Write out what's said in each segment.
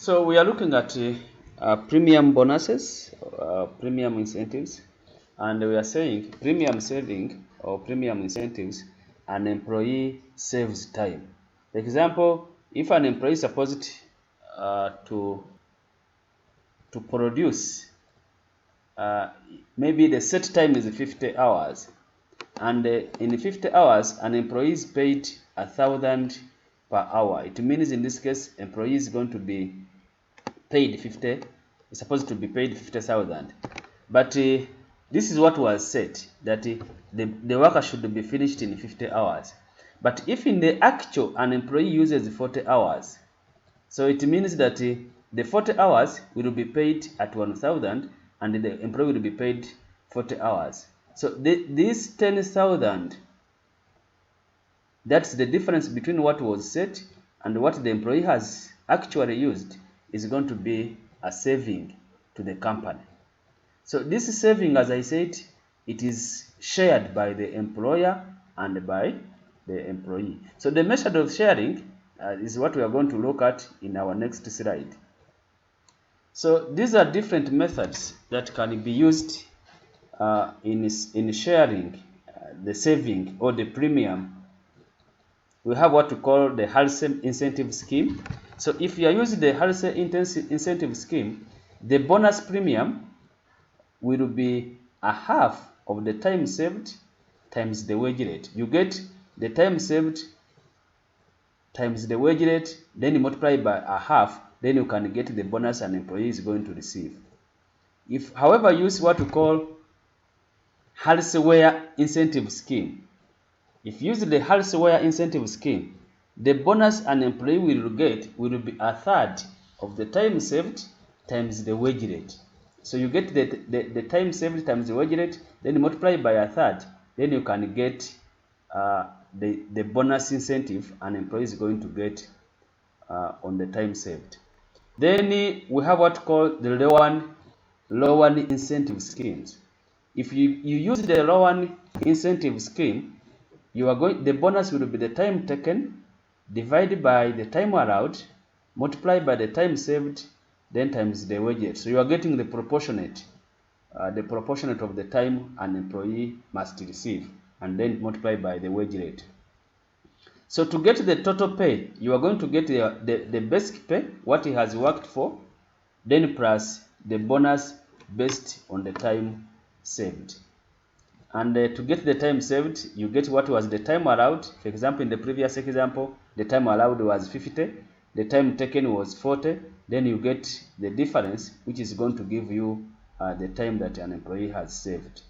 So we are looking at premium bonuses, premium incentives, and we are saying premium saving or premium incentives, an employee saves time. For example, if an employee is supposed to produce, maybe the set time is 50 hours, and in 50 hours, an employee is paid 1,000 per hour. It means in this case, employee is going to be paid 50, is supposed to be paid 50,000. But this is what was said, that the worker should be finished in 50 hours. But if in the actual an employee uses 40 hours, so it means that the 40 hours will be paid at 1,000 and the employee will be paid 40 hours. So this 10,000, that's the difference between what was set and what the employee has actually used, is going to be a saving to the company. So this saving, as I said, it is shared by the employer and by the employee. So the method of sharing is what we are going to look at in our next slide. So these are different methods that can be used in sharing the saving or the premium. We have what we call the Halsey incentive scheme. So if you are using the Halsey incentive scheme, the bonus premium will be a half of the time saved times the wage rate. You get the time saved times the wage rate, then you multiply by a half, then you can get the bonus an employee is going to receive. If, however, you use what we call Halsey incentive scheme, if you use the Halsey incentive scheme, the bonus an employee will get will be a third of the time saved times the wage rate. So you get the time saved times the wage rate, then you multiply by a third, then you can get the bonus incentive an employee is going to get on the time saved. Then we have what called the low one incentive schemes. If you use the low one incentive scheme, the bonus will be the time taken divided by the time allowed, multiplied by the time saved, then times the wage. So you are getting the proportionate of the time an employee must receive, and then multiply by the wage rate. So to get the total pay, you are going to get the basic pay, what he has worked for, then plus the bonus based on the time saved. And to get the time saved, you get what was the time allowed. For example, in the previous example, the time allowed was 50, the time taken was 40, then you get the difference, which is going to give you the time that an employee has saved.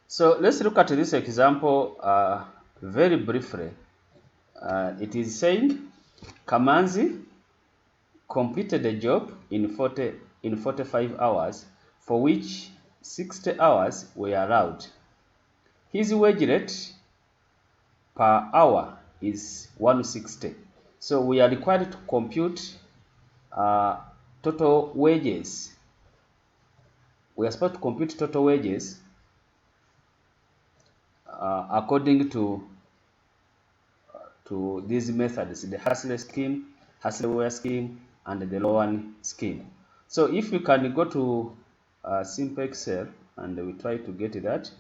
So let's look at this example very briefly. It is saying Kamanzi completed the job in 45 hours, for which 60 hours were allowed. His wage rate per hour is 160. So we are required to compute total wages. We are supposed to compute total wages according to these methods, the Halsey scheme, Halsey scheme, and the Lowan scheme. So if you can go to simple Excel and we try to get that.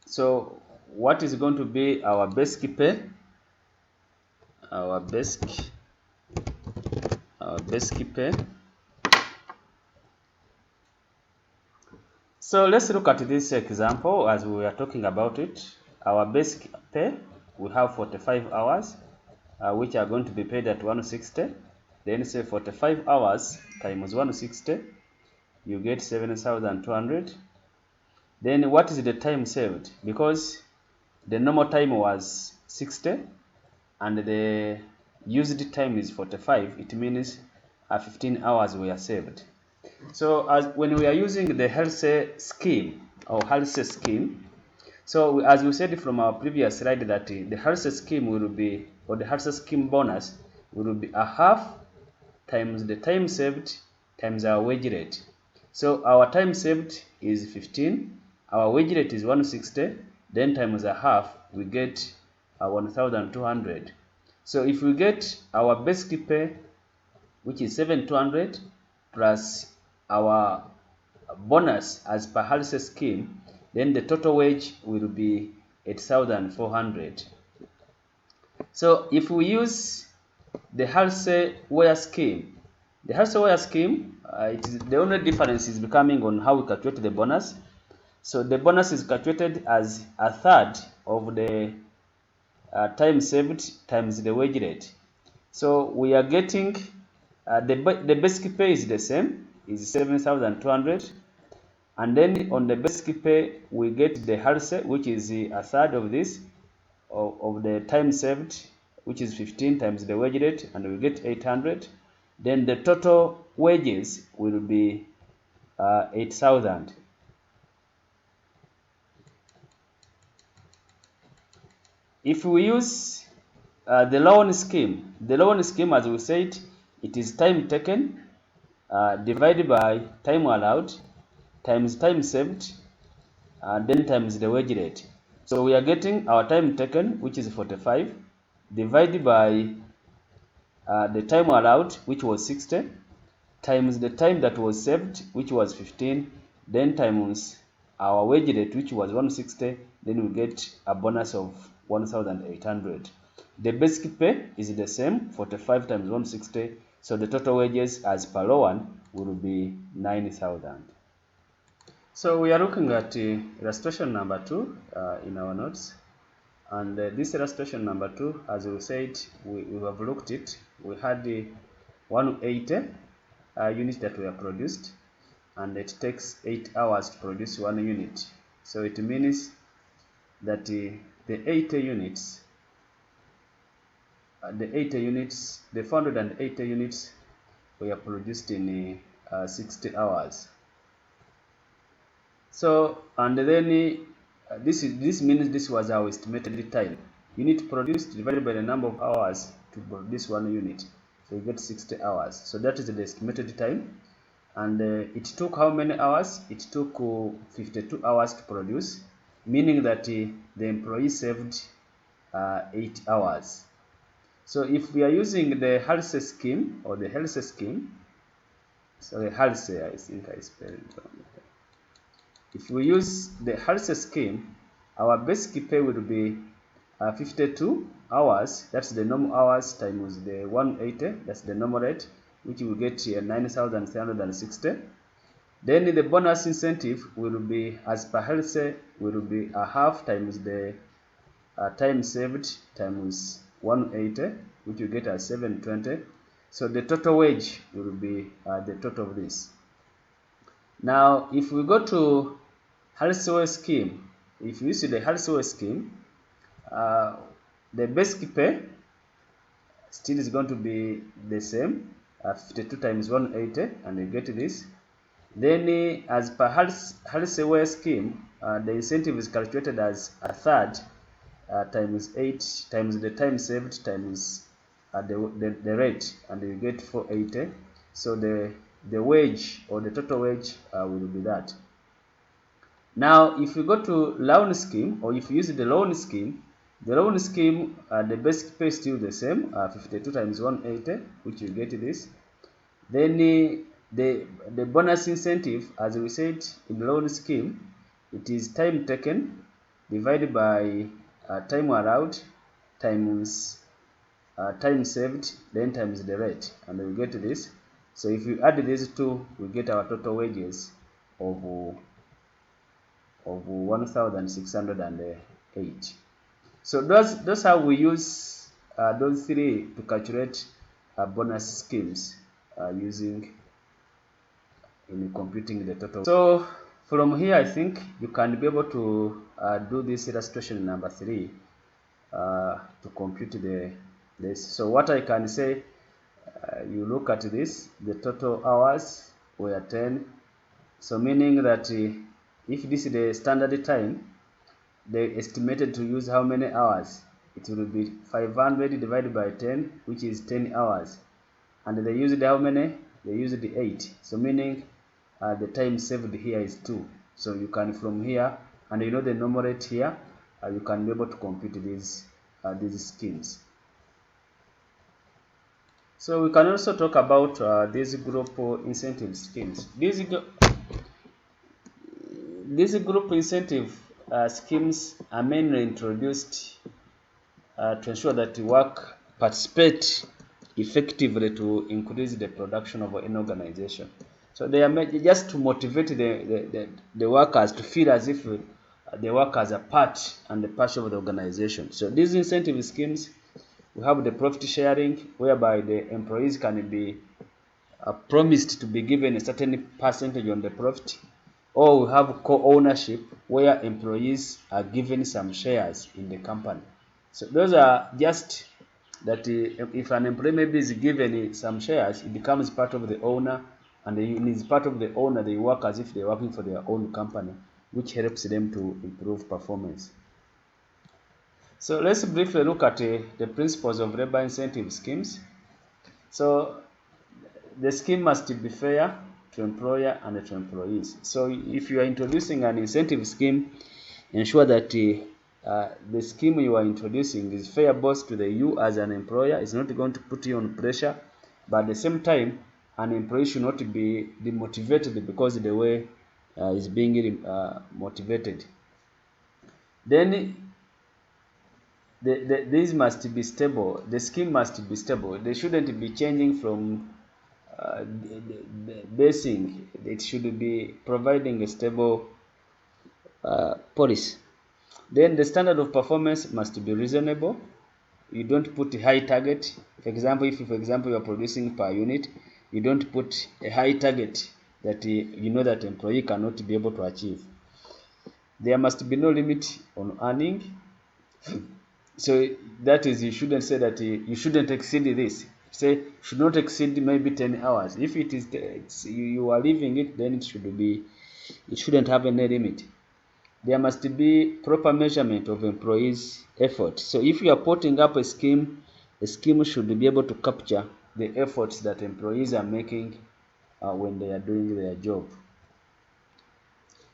So what is going to be our basic pay? Our basic pay. So let's look at this example as we are talking about it. Our basic pay, we have 45 hours, which are going to be paid at 160. Then say 45 hours times 160, you get 7,200. Then what is the time saved? Because the normal time was 60 and the used time is 45, it means 15 hours were saved. So when we are using the Halsey scheme or Halsey scheme, so as we said from our previous slide that the Halsey scheme will be, or the Halsey scheme bonus will be a half times the time saved times our wage rate. So our time saved is 15, our wage rate is 160, then times a half, we get 1,200. So if we get our basic pay, which is 7,200, plus our bonus as per Halsey scheme, then the total wage will be 8,400. So if we use the Halsey wage scheme, the Halsey wage scheme, the only difference is becoming on how we calculate the bonus. So the bonus is calculated as a third of the time saved times the wage rate. So we are getting the basic pay is the same, is 7,200, and then on the basic pay we get the Halsey, which is a third of this of the time saved, which is 15 times the wage rate, and we get 800. Then the total wages will be 8,000. If we use the loan scheme, as we said, it is time taken divided by time allowed times time saved, then times the wage rate. So we are getting our time taken, which is 45, divided by the time allowed, which was 60, times the time that was saved, which was 15, then times our wage rate, which was 160, then we get a bonus of 1,800. The basic pay is the same, 45 times 160, so the total wages as per law 1 will be 9,000. So we are looking at illustration number 2 in our notes. And this illustration number 2, as we said, we have looked it. We had 180 units that were produced, and it takes 8 hours to produce 1 unit. So it means that the 80 units, the 480 units were produced in 60 hours. So, and then this means this was our estimated time. Unit produced divided by the number of hours to produce 1 unit. So you get 60 hours. So that is the estimated time. And it took how many hours? It took 52 hours to produce, meaning that the employee saved 8 hours. So if we are using the Halsey scheme or the Halsey scheme, sorry, Halsey, I think I spelled it wrong. If we use the Halsey scheme, our basic pay will be 52 hours, that's the normal hours, times the 180, that's the normal rate, which will get here 9,360. Then the bonus incentive will be, as per Halsey, will be a half times the time saved times 180, which will get as 720. So the total wage will be the total of this. Now, if we go to Halsey scheme, if you see the Halsey scheme, the basic pay still is going to be the same, 52 times 180, and you get this. Then, as per Halsey scheme, the incentive is calculated as a third times 8 times the time saved times the rate, and you get 480. So the wage or the total wage will be that. Now, if you go to loan scheme, or if you use the loan scheme, the basic pay is still the same, 52 times 180, which you get this. Then the bonus incentive, as we said in the loan scheme, it is time taken divided by time allowed times time saved, then times the rate, and we get this. So if you add these two, we get our total wages of 1,608. So that's how we use those three to calculate bonus schemes using in computing the total. So from here, I think you can be able to do this illustration number 3 to compute this. So what I can say, you look at this, the total hours were 10. So meaning that if this is the standard time, they estimated to use how many hours? It will be 500 divided by 10, which is 10 hours. And they used how many? They used 8. So meaning the time saved here is 2. So you can from here, and you know the numerator here, you can be able to compute these schemes. So we can also talk about these group incentive schemes. These group incentive schemes are mainly introduced to ensure that the work participate effectively to increase the production of an organization. So they are made just to motivate the workers to feel as if the workers are part and the part of the organization. So these incentive schemes, we have the profit sharing, whereby the employees can be promised to be given a certain percentage on the profit, or we have co-ownership, where employees are given some shares in the company. So those are just that if an employee maybe is given some shares, it becomes part of the owner, and it is part of the owner, they work as if they're working for their own company, which helps them to improve performance. So let's briefly look at the principles of labor incentive schemes. So the scheme must be fair to employer and to employees. So if you are introducing an incentive scheme, ensure that the scheme you are introducing is fair both to you as an employer. It's not going to put you on pressure, but at the same time, an employee should not be demotivated because of the way is being motivated. Then these must be stable. The scheme must be stable. They shouldn't be changing from basing. It should be providing a stable policy. Then the standard of performance must be reasonable. You don't put a high target. For example, if for example you are producing per unit, you don't put a high target that you know that employee cannot be able to achieve. There must be no limit on earning. So that is, you shouldn't say that you shouldn't exceed this. Say should not exceed maybe 10 hours. If it is you are leaving it, then it shouldn't have any limit. There must be proper measurement of employees' effort. So if you are putting up a scheme should be able to capture the efforts that employees are making when they are doing their job.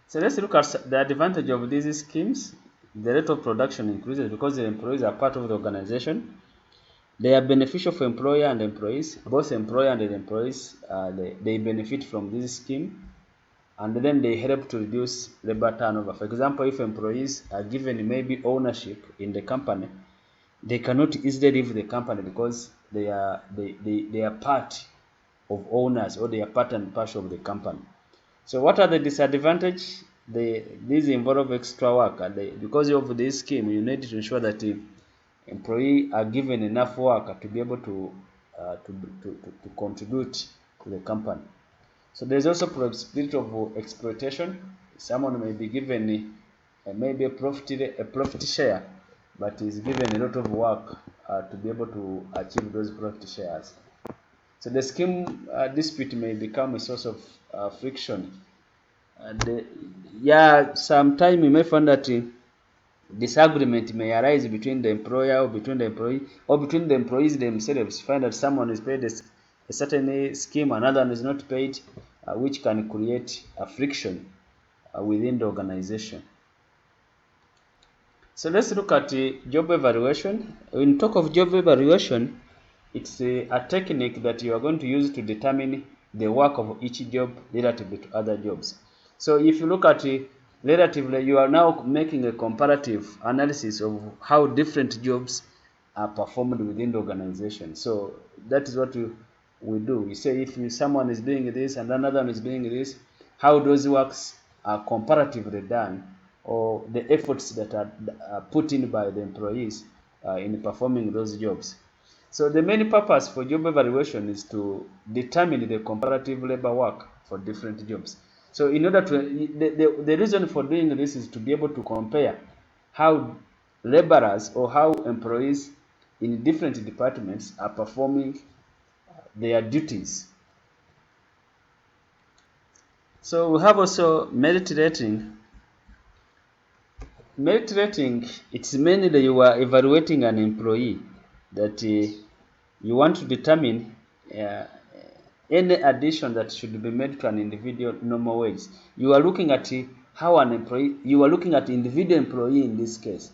So let's look at the advantage of these schemes. The rate of production increases because the employees are part of the organization. They are beneficial for employer and employees. Both employer and the employees, they benefit from this scheme, and then they help to reduce labor turnover. For example, if employees are given maybe ownership in the company, they cannot easily leave the company because they are part of owners, or they are part and parcel of the company. So what are the disadvantages? These involve extra work, and because of this scheme, you need to ensure that the employee are given enough work to be able to contribute to the company. So there's also possibility of exploitation. Someone may be given maybe a profit share, but is given a lot of work to be able to achieve those profit shares. So the scheme dispute may become a source of friction. And yeah, sometime you may find that disagreement may arise between the employer or between the employee or between the employees themselves. Find that someone is paid a certain scheme, another one is not paid, which can create a friction within the organization. So let's look at job evaluation. When we talk of job evaluation, it's a technique that you are going to use to determine the work of each job relative to other jobs. So if you look at relatively, you are now making a comparative analysis of how different jobs are performed within the organization. So that is what we do. We say if someone is doing this and another one is doing this, how those works are comparatively done, or the efforts that are put in by the employees in performing those jobs. So the main purpose for job evaluation is to determine the comparative labor work for different jobs. So in order to, the reason for doing this is to be able to compare how laborers or how employees in different departments are performing their duties. So we have also merit rating. Merit rating, it's mainly you are evaluating an employee that you want to determine any addition that should be made to an individual normal wage. You are looking at how an employee, you are looking at the individual employee in this case,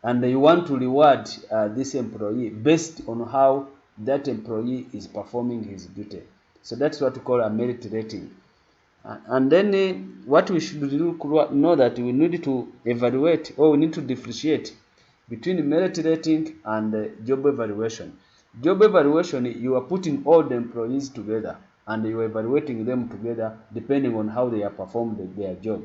and you want to reward this employee based on how that employee is performing his duty. So that's what we call a merit rating. And then what we should know that we need to evaluate, or we need to differentiate between merit rating and job evaluation. Job evaluation, you are putting all the employees together and you are evaluating them together depending on how they have performed their job.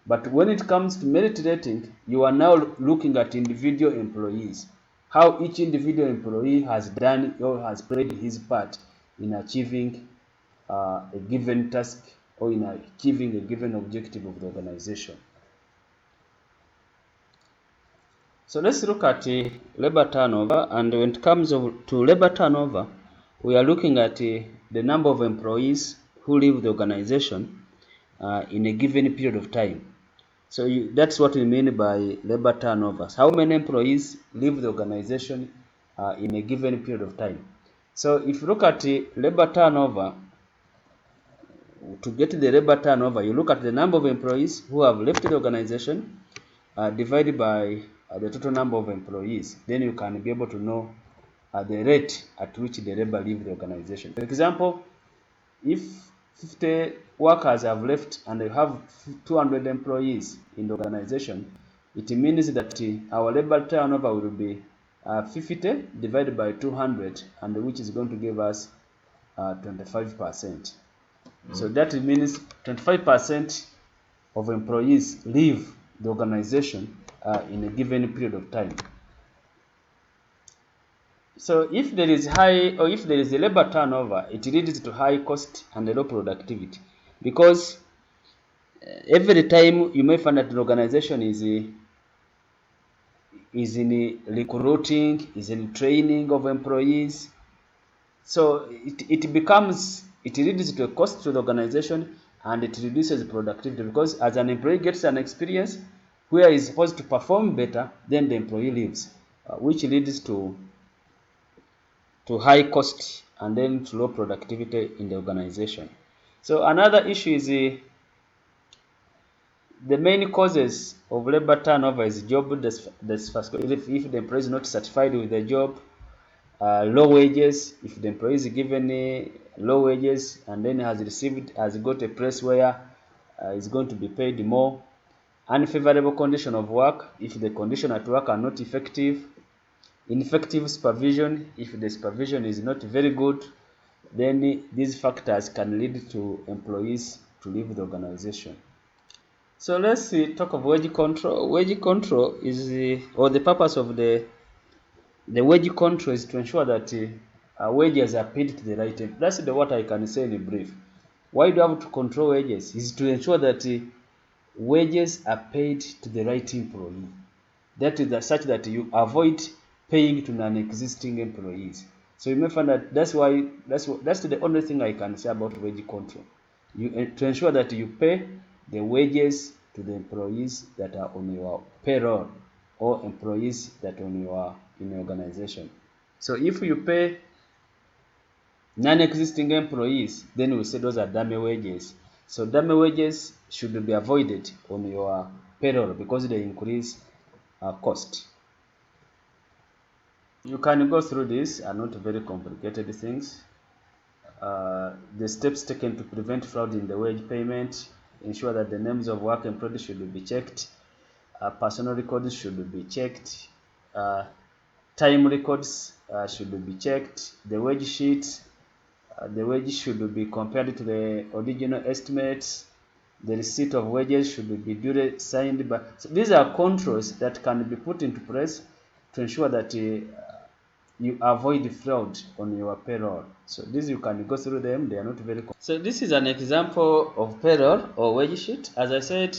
But when it comes to merit rating, you are now looking at individual employees, how each individual employee has done or has played his part in achieving a given task or in achieving a given objective of the organization. So let's look at labor turnover, and when it comes to labor turnover, we are looking at the number of employees who leave the organization in a given period of time. So that's what we mean by labor turnovers. How many employees leave the organization in a given period of time? So if you look at labor turnover, to get the labor turnover, you look at the number of employees who have left the organization divided by the total number of employees. Then you can be able to know the rate at which the labor leave the organization. For example, if 50 workers have left and you have 200 employees in the organization, it means that our labor turnover will be 50 divided by 200, and which is going to give us 25%. So that means 25% of employees leave the organization in a given period of time. So if there is a labor turnover, it leads to high cost and low productivity, because every time you may find that an organization is in recruiting, is in training of employees. So it leads to a cost to the organization, and it reduces productivity, because as an employee gets an experience where he's supposed to perform better, then the employee leaves, which leads to high cost and then to low productivity in the organization. So another issue is the main causes of labor turnover is job dissatisfaction. If the employee is not satisfied with the job, low wages. If the employee is given low wages and then has got a place where is going to be paid more. Unfavorable condition of work. If the condition at work are not effective. Ineffective supervision. If the supervision is not very good, then these factors can lead to employees to leave the organization. So let's talk of wage control. Wage control is or the purpose of the wage control is to ensure that wages are paid to the right time. That's what I can say in brief. Why do you have to control wages? Is to ensure that wages are paid to the right employee. That is such that you avoid paying to non-existing employees. So you may find that that's the only thing I can say about wage control. To ensure that you pay the wages to the employees that are on your payroll, or employees that are in your organization. So if you pay non-existing employees, then we say those are dummy wages. So dummy wages should be avoided on your payroll because they increase cost. You can go through this, are not very complicated things. The steps taken to prevent fraud in the wage payment: ensure that the names of work employed should be checked, personal records should be checked, time records should be checked, the wage sheet, the wage should be compared to the original estimates, the receipt of wages should be duly signed by. So these are controls that can be put into place to ensure that you avoid fraud on your payroll. So these you can go through them, they are not very So this is an example of payroll or wage sheet. As I said,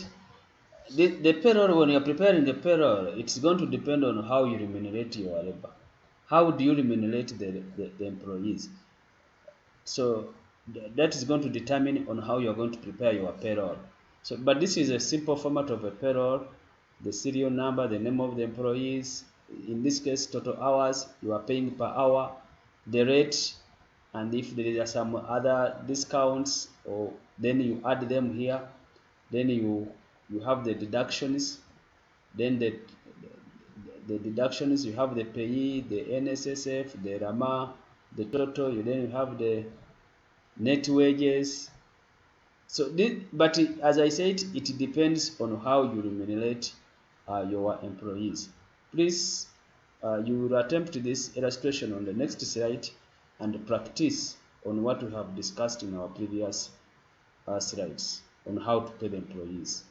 the payroll, when you're preparing the payroll, it's going to depend on how you remunerate your labor. How do you remunerate the employees? So that is going to determine on how you're going to prepare your payroll. So, but this is a simple format of a payroll: the serial number, the name of the employees, in this case total hours you are paying per hour, the rate, and if there are some other discounts, or then you add them here. Then you have the deductions. Then the deductions, you have the payee, the NSSF, the RAMA, the total, then you have the net wages. So this, but as I said, it depends on how you remunerate your employees. Please, you will attempt this illustration on the next slide and practice on what we have discussed in our previous slides on how to pay the employees.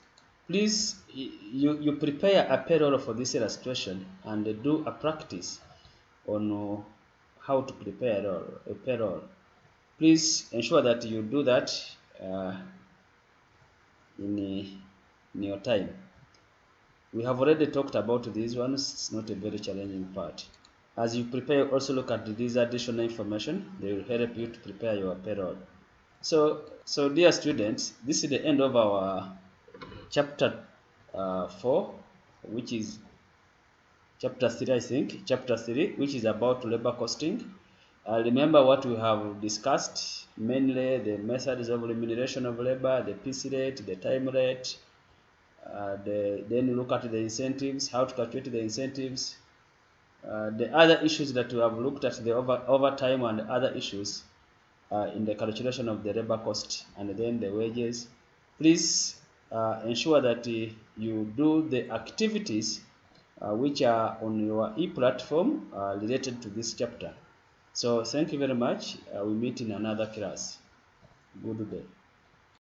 Please, you prepare a payroll for this illustration and do a practice on how to prepare a payroll. Please ensure that you do that uh, in your time. We have already talked about these ones. It's not a very challenging part. As you prepare, also look at these additional information. They will help you to prepare your payroll. So dear students, this is the end of our chapter 4, which is chapter 3, I think. Chapter 3, which is about labor costing. Remember what we have discussed, mainly the methods of remuneration of labor, the PC rate, the time rate, then look at the incentives, how to calculate the incentives, the other issues that we have looked at, the overtime and other issues in the calculation of the labor cost and then the wages. Please ensure that you do the activities which are on your e-platform related to this chapter. So thank you very much. We meet in another class. Good day.